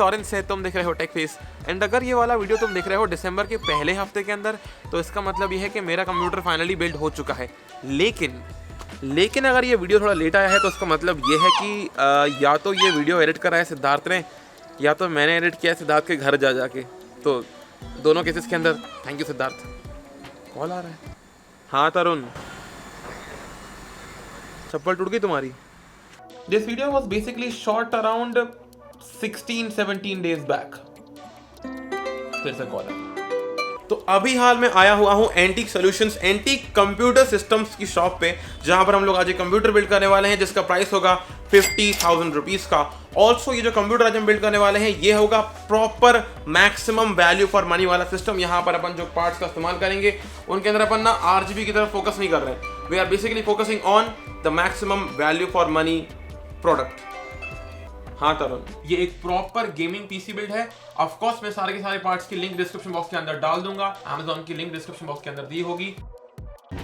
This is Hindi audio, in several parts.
लॉरेंस से, तुम देख रहे हो टेक फेस। एंड अगर ये वाला वीडियो तुम देख रहे हो दिसंबर के पहले हफ्ते के अंदर, तो इसका मतलब ये है कि मेरा कंप्यूटर फाइनली बिल्ड हो चुका है। लेकिन अगर ये वीडियो थोड़ा लेट आया है तो उसका मतलब ये है कि या तो ये वीडियो एडिट करा है सिद्धार्थ ने, या तो मैंने एडिट किया है सिद्धार्थ के घर जा जाके। तो दोनों केसेस के अंदर थैंक यू सिद्धार्थ। कॉल आ रहा है। हाँ तरुण, चप्पल टूट गई तुम्हारी। This video was basically shot around 16-17 days back. फिर से कॉल है। तो अभी हाल में आया हुआ हूँ antique solutions, antique computer systems की शॉप पे, जहां पर हम लोग आज एक कंप्यूटर बिल्ड करने वाले हैं जिसका प्राइस होगा 50,000 रुपीज का। ऑल्सो ये जो कंप्यूटर आज हम बिल्ड करने वाले हैं ये होगा proper maximum value for money वाला सिस्टम। यहाँ पर अपन जो पार्ट्स का इस्तेमाल करेंगे उनके अंदर अपन ना RGB की तरफ फोकस नहीं कर रहे हैं। We are basically focusing on the maximum value for money product. हाँ तरुण, ये एक प्रॉपर गेमिंग पीसी बिल्ड है। ऑफ कोर्स मैं सारे के सारे पार्ट्स की लिंक डिस्क्रिप्शन बॉक्स के अंदर डाल दूंगा। Amazon की लिंक डिस्क्रिप्शन बॉक्स के अंदर दी होगी।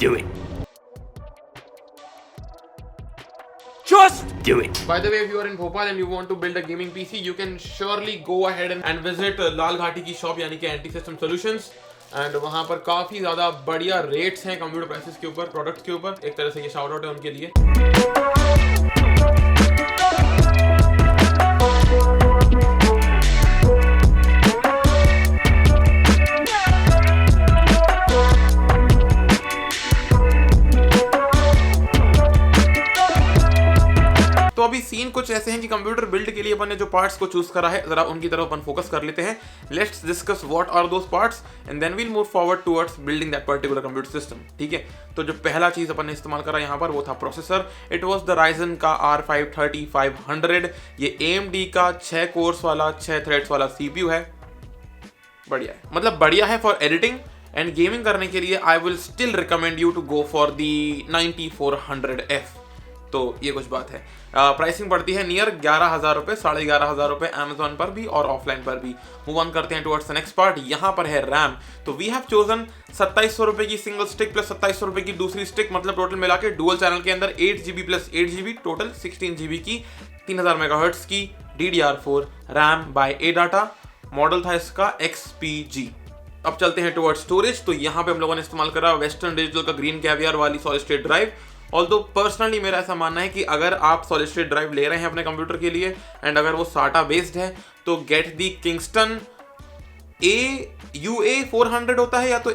Do it. Just do it. By the way, if you are in Bhopal and you want to build a gaming PC, you can surely go ahead and visit लाल घाटी की शॉप यानी कि एंटी सिस्टम सॉल्यूशंस। एंड वहां पर काफी ज्यादा बढ़िया रेट्स हैं कंप्यूटर प्राइसेस के ऊपर, प्रोडक्ट्स के ऊपर। एक तरह से ये शाउट आउट है उनके लिए। तो अभी सीन कुछ ऐसे हैं कि कंप्यूटर बिल्ड के लिए अपन ने जो पार्ट्स को चूज करा है, जरा उनकी तरफ अपन फोकस कर लेते हैं। Let's discuss what are those parts and then we'll move forward towards building that particular computer system. ठीक है, तो जो पहला चीज अपन ने इस्तेमाल करा यहाँ पर वो था processor. It was the Ryzen का R53500। ये AMD का 6 कोर्स वाला 6 थ्रेड्स वाला CPU है। बढ़िया है, मतलब बढ़िया है फॉर एडिटिंग एंड गेमिंग करने के लिए। I will still recommend you to go for the 9400F। तो ये कुछ बात है। प्राइसिंग पड़ती है नियर 11,000 रुपए, 11,500 रुपए Amazon पर भी और ऑफलाइन पर भी। मूव ऑन करते हैं टुवर्ड्स द नेक्स्ट पार्ट। यहाँ पर है रैम। तो वी हैव चोजन 2700 रुपए की सिंगल स्टिक प्लस 2700 रुपए की दूसरी स्टिक, मतलब टोटल मिला के डुअल चैनल के अंदर 8GB plus 8GB total 16GB की 3000 मेगाहर्ट्ज की DDR4 RAM bye ADATA। Model था इसका XPG। अब चलते हैं टुवर्ड्स स्टोरेज। तो यहाँ पे हम लोगों ने इस्तेमाल करा वेस्टर्न डिजिटल का ग्रीन कैवियर वाली solid state drive. Although personally मेरा ऐसा मानना है कि अगर आप सॉलिड स्टेट ड्राइव ले रहे हैं अपने कंप्यूटर के लिए एंड अगर वो SATA बेस्ड है तो गेट दी किंगस्टन UA400 होता है या तो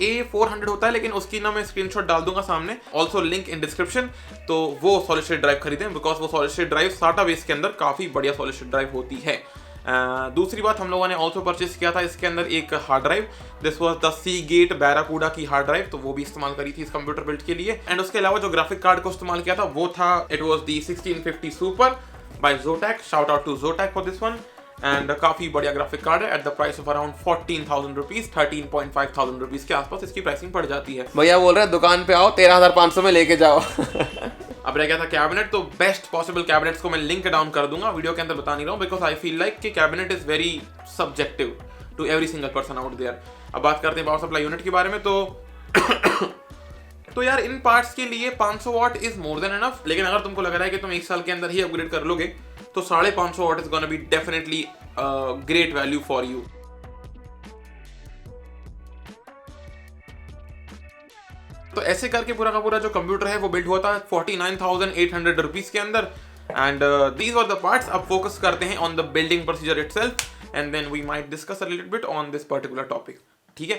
A400 होता है, लेकिन उसकी ना मैं स्क्रीनशॉट डाल दूंगा सामने, ऑल्सो लिंक इन डिस्क्रिप्शन। तो वो सॉलिड स्टेट ड्राइव खरीदें बिकॉज वो solid state drive SATA base के अंदर काफी बढ़िया सॉलिड स्टेट ड्राइव होती है। दूसरी बात, हम लोगों ने ऑल्सो परचेस किया था इसके अंदर एक hard drive. This was the Seagate बैराकूडा की हार्ड ड्राइव, तो वो भी इस्तेमाल करी थी इस कंप्यूटर बिल्ड के लिए। एंड उसके अलावा जो ग्राफिक कार्ड को इस्तेमाल किया था वो था it was the 1650 super by Zotac। Shout out to Zotac for this one. And काफी बढ़िया ग्राफिक कार्ड है। At the price of around 14,000 rupees, 13,500 rupees के आसपास इसकी प्राइसिंग पड़ जाती है। भैया बोल रहे हैं दुकान पे आओ 13,500 में लेके जाओ। अब रह गया था कैबिनेट। तो बेस्ट पॉसिबल कैबिनेट्स को मैं लिंक डाउन कर दूंगा, वीडियो के अंदर बता नहीं रहा हूं बिकॉज आई फील लाइक कि cabinet is very subjective to every single person out there. अब बात करते हैं पावर सप्लाई यूनिट के बारे में। तो यार इन पार्ट्स के लिए 500 what is more than enough, लेकिन अगर तुमको लग रहा है कि तुम एक साल के अंदर ही अपग्रेड कर लोगे तो 550 what is gonna be definitely great value for you. तो ऐसे करके पूरा का पूरा जो कंप्यूटर है वो बिल्ड हुआ था 49,800 रुपीज के अंदर। And these were the parts. अब फोकस करते हैं on the building procedure itself and then we might discuss a little bit on this particular topic. ठीक है।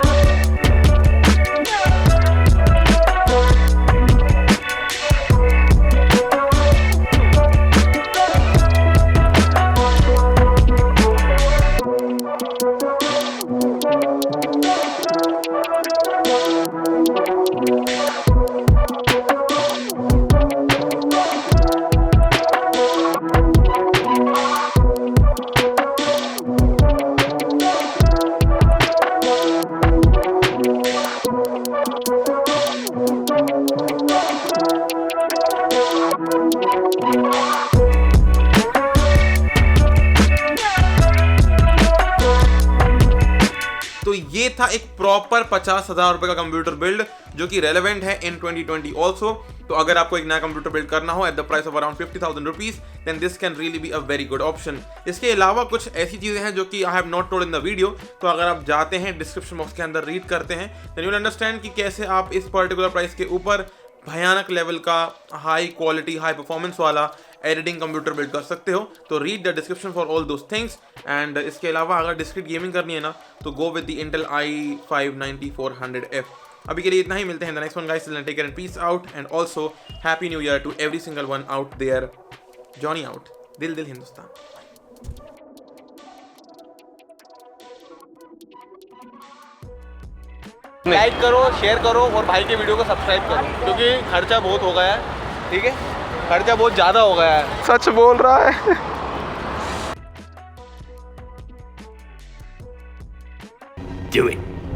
ये था एक प्रॉपर 50,000 रुपए का कंप्यूटर बिल्ड जो कि रेलेवेंट है इन 2020 ऑल्सो। तो अगर आपको एक नया कंप्यूटर बिल्ड करना हो at the price of around 50,000 rupees, then this can really be a very good option. इसके अलावा कुछ ऐसी चीजें हैं जो कि I have not told in the video, तो अगर आप जाते हैं डिस्क्रिप्शन बॉक्स के अंदर रीड करते हैं, देन यू विल अंडरस्टैंड कि कैसे आप इस पर्टिकुलर प्राइस के ऊपर भयानक लेवल का हाई क्वालिटी हाई परफॉर्मेंस वाला एडिटिंग कंप्यूटर बिल्ड कर सकते हो। तो read the description for all those things. And इसके अलावा अगर डिस्क्रीट गेमिंग करनी है ना, तो go with the Intel i5-9400F। अभी के लिए इतना ही, मिलते हैं the next one guys, take care and peace out, and also happy new year to every single one out there. Johnny out, दिल दिल हिंदुस्तान। लाइक करो, शेयर करो और भाई के वीडियो को सब्सक्राइब करो, क्योंकि खर्चा बहुत हो गया है। ठीक है, खर्चा बहुत ज़्यादा हो गया है। सच बोल रहा है। Do it.